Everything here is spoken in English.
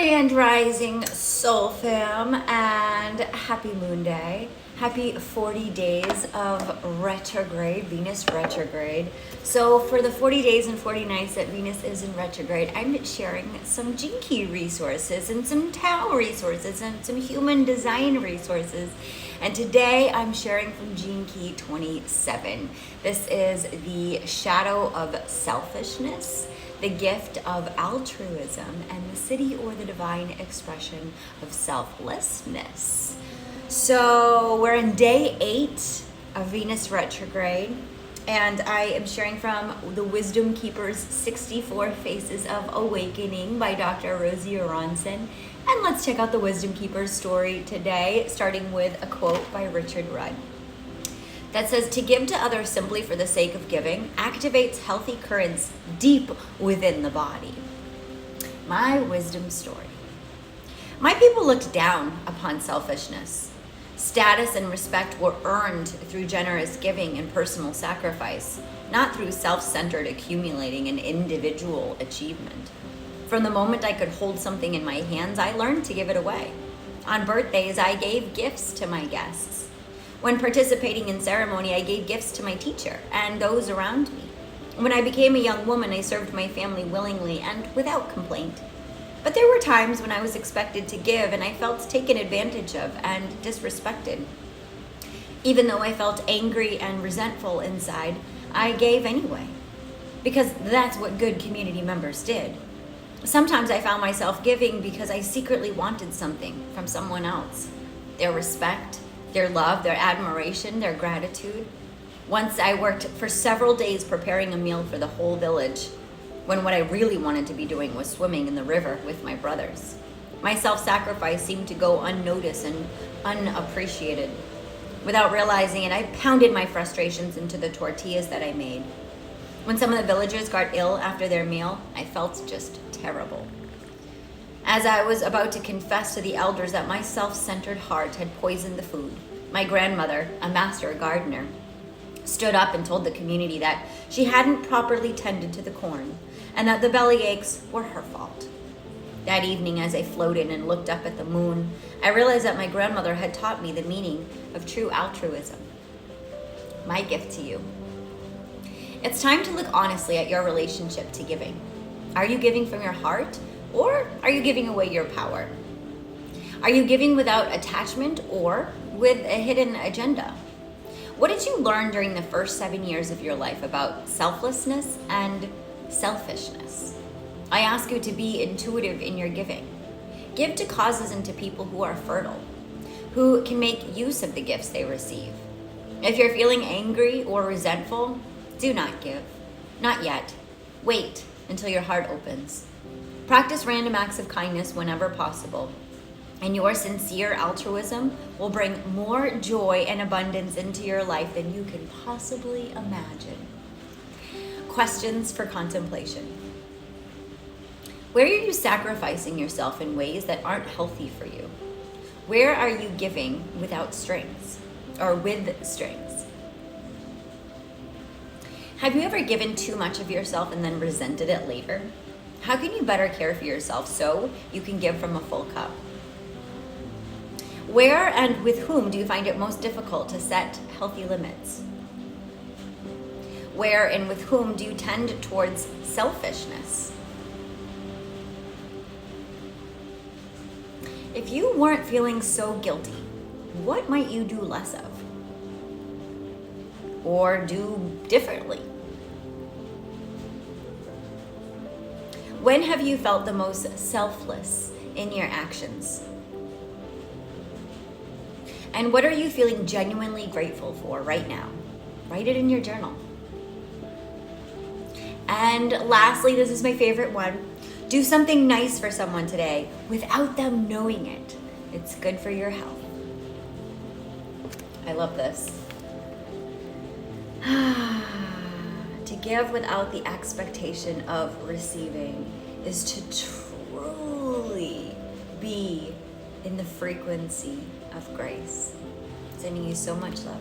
Grand Rising Soul Fam, and happy Moon Day. Happy 40 days of retrograde, Venus retrograde. So for the 40 days and 40 nights that Venus is in retrograde, I'm sharing some Gene Key resources and some Tao resources and some human design resources. And today I'm sharing from Gene Key 27. This is the shadow of selfishness, the gift of altruism, and the city or the divine expression of selflessness. So we're in day 8 of Venus retrograde, and I am sharing from the Wisdom Keeper's 64 Faces of Awakening by Dr. Rosy Aronson. And let's check out the Wisdom Keeper's story today, starting with a quote by Richard Rudd that says, "To give to others simply for the sake of giving activates healthy currents deep within the body." My wisdom story. My people looked down upon selfishness. Status and respect were earned through generous giving and personal sacrifice, not through self-centered accumulating and individual achievement. From the moment I could hold something in my hands, I learned to give it away. On birthdays, I gave gifts to my guests. When participating in ceremony, I gave gifts to my teacher and those around me. When I became a young woman, I served my family willingly and without complaint. But there were times when I was expected to give and I felt taken advantage of and disrespected. Even though I felt angry and resentful inside, I gave anyway, because that's what good community members did. Sometimes I found myself giving because I secretly wanted something from someone else. Their respect, their love, their admiration, their gratitude. Once I worked for several days preparing a meal for the whole village, when what I really wanted to be doing was swimming in the river with my brothers. My self-sacrifice seemed to go unnoticed and unappreciated. Without realizing it, I pounded my frustrations into the tortillas that I made. When some of the villagers got ill after their meal, I felt just terrible. As I was about to confess to the elders that my self-centered heart had poisoned the food, my grandmother, a master gardener, stood up and told the community that she hadn't properly tended to the corn and that the belly aches were her fault. That evening, as I floated and looked up at the moon, I realized that my grandmother had taught me the meaning of true altruism. My gift to you. It's time to look honestly at your relationship to giving. Are you giving from your heart, or are you giving away your power? Are you giving without attachment or with a hidden agenda? What did you learn during the first 7 years of your life about selflessness and selfishness? I ask you to be intuitive in your giving. Give to causes and to people who are fertile, who can make use of the gifts they receive. If you're feeling angry or resentful, do not give. Not yet. Wait until your heart opens. Practice random acts of kindness whenever possible, and your sincere altruism will bring more joy and abundance into your life than you can possibly imagine. Questions for contemplation. Where are you sacrificing yourself in ways that aren't healthy for you? Where are you giving without strings or with strings? Have you ever given too much of yourself and then resented it later? How can you better care for yourself so you can give from a full cup? Where and with whom do you find it most difficult to set healthy limits? Where and with whom do you tend towards selfishness? If you weren't feeling so guilty, what might you do less of? Or do differently? When have you felt the most selfless in your actions? And what are you feeling genuinely grateful for right now? Write it in your journal. And lastly, this is my favorite one. Do something nice for someone today without them knowing it. It's good for your health. I love this. To give without the expectation of receiving is to truly be in the frequency of grace. Sending you so much love.